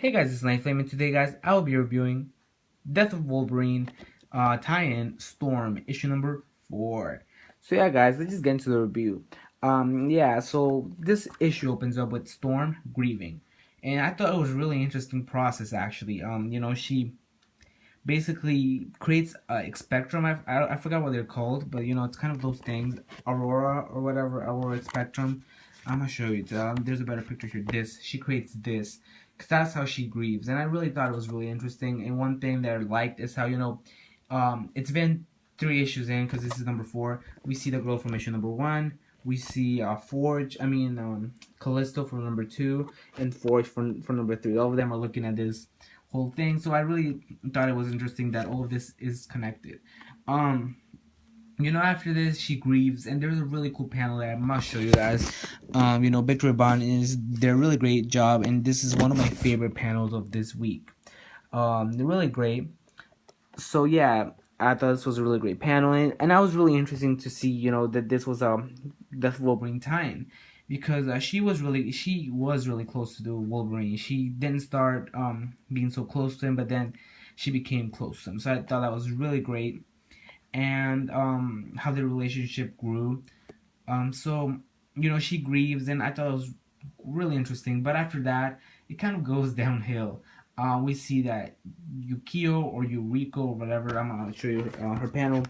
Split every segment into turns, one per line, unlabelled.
Hey guys, it's Nightflame, and today, guys, I'll be reviewing Death of Wolverine tie-in Storm, issue number 4. So yeah, guys, let's just get into the review. So this issue opens up with Storm grieving, and I thought it was a really interesting process, actually. She basically creates a spectrum. I forgot what they're called, but it's kind of those things, Aurora or whatever, Aurora spectrum. I'm gonna show you. There's a better picture here. She creates this, because that's how she grieves, and I really thought it was really interesting. And one thing that I liked is how it's been 3 issues in, because this is number 4. We see the girl from issue number 1. We see Callisto from number 2, and Forge from number 3. All of them are looking at this whole thing. So I really thought it was interesting that all of this is connected. After this, she grieves, and there's a really cool panel that I must show you guys. Victory Bond they're really great job, and this is one of my favorite panels of this week. They're really great. So yeah, I thought this was a really great panel, and I was really interesting to see, that this was Death of Wolverine tie-in, because she was really close to the Wolverine. She didn't start being so close to him, but then she became close to him. So I thought that was really great, and how the relationship grew. She grieves, and I thought it was really interesting. But after that, it kind of goes downhill. We see that Yukio or Yuriko or whatever, I'm gonna show you her panel.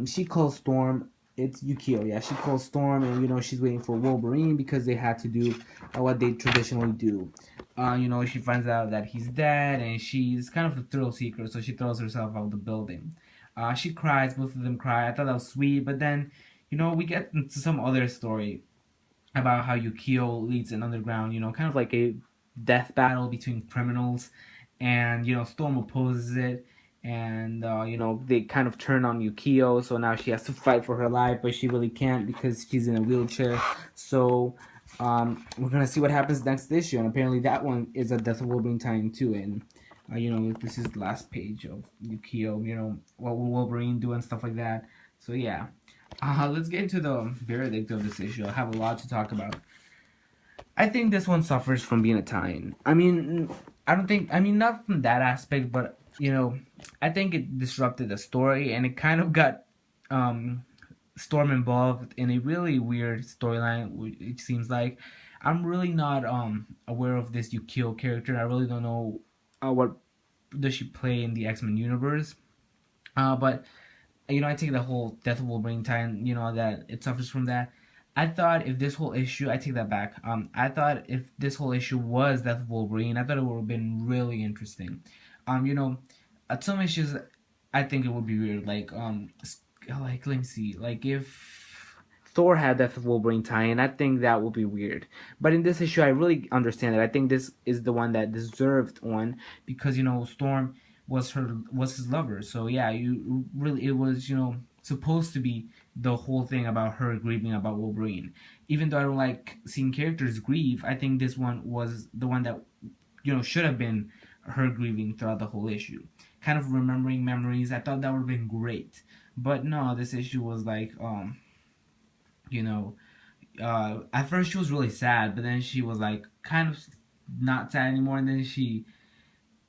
She calls Storm. It's Yukio, yeah. She calls Storm, and she's waiting for Wolverine because they had to do what they traditionally do. She finds out that he's dead, and she's kind of a thrill seeker, so she throws herself out of the building. She cries. Both of them cry. I thought that was sweet, but then, we get into some other story about how Yukio leads an underground, kind of like a death battle between criminals, and Storm opposes it, and they kind of turn on Yukio, so now she has to fight for her life, but she really can't because she's in a wheelchair. So we're gonna see what happens next issue, and apparently that one is a Death of Wolverine time too, and this is the last page of Yukio, what will Wolverine do and stuff like that. So yeah, let's get into the verdict of this issue. I have a lot to talk about. I think this one suffers from being a tie-in. I don't think. Not from that aspect, but I think it disrupted the story, and it kind of got Storm involved in a really weird storyline. It seems like I'm really not aware of this Yukio character. I really don't know what does she play in the X-Men universe. But I take the whole Death of Wolverine tie-in. That it suffers from that. I thought if this whole issue, I take that back. I thought if this whole issue was Death of Wolverine, I thought it would have been really interesting. At some issues, I think it would be weird. Like let me see, like if Thor had Death of Wolverine tie-in, I think that would be weird. But in this issue, I really understand it. I think this is the one that deserved one, because Storm was his lover. So yeah, you really, it was supposed to be the whole thing about her grieving about Wolverine. Even though I don't like seeing characters grieve, I think this one was the one that should have been her grieving throughout the whole issue, kind of remembering memories. I thought that would have been great, but no, this issue was like you know at first she was really sad, but then she was like kind of not sad anymore, and then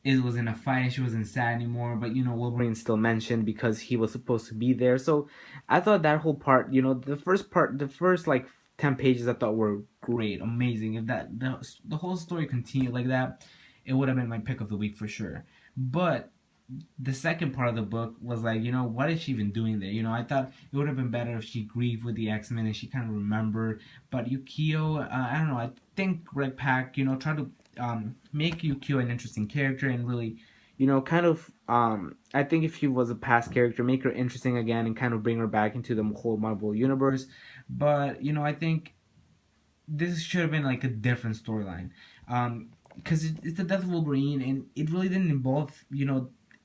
it was in a fight and she wasn't sad anymore. But Wolverine still mentioned because he was supposed to be there. So I thought that whole part, the first like 10 pages, I thought were great, amazing. If the whole story continued like that, it would have been my pick of the week for sure. But the second part of the book was like, what is she even doing there? I thought it would have been better if she grieved with the X-Men and she kind of remembered. But Yukio, I don't know, I think Greg Pak, tried to make Yukio an interesting character, and really, I think if she was a past character, make her interesting again and kind of bring her back into the whole Marvel universe. But, I think this should have been like a different storyline. Because it's the Death of Wolverine, and it really didn't involve,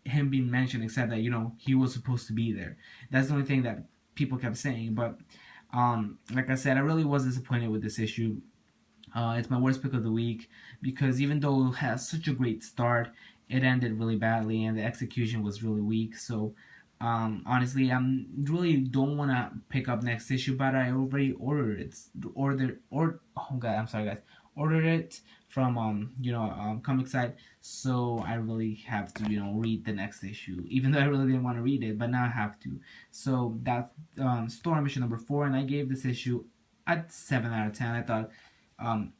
him being mentioned, except that he was supposed to be there. That's the only thing that people kept saying. But like I said, I really was disappointed with this issue. It's my worst pick of the week, because even though it has such a great start, it ended really badly and the execution was really weak. So honestly, I really don't want to pick up next issue, but I already ordered it. Oh god, I'm sorry guys. Ordered it from comic site, so I really have to read the next issue, even though I really didn't want to read it, but now I have to. So that's Storm issue number 4, and I gave this issue a 7 out of 10. I thought,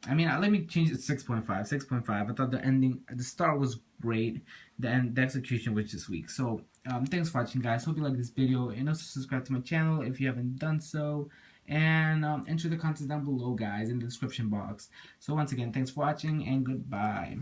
let me change it to 6.5. 6.5. I thought the start was great. The execution was just weak. So thanks for watching, guys. Hope you like this video, and also subscribe to my channel if you haven't done so. And enter the content down below, guys, in the description box. So once again, thanks for watching, and goodbye.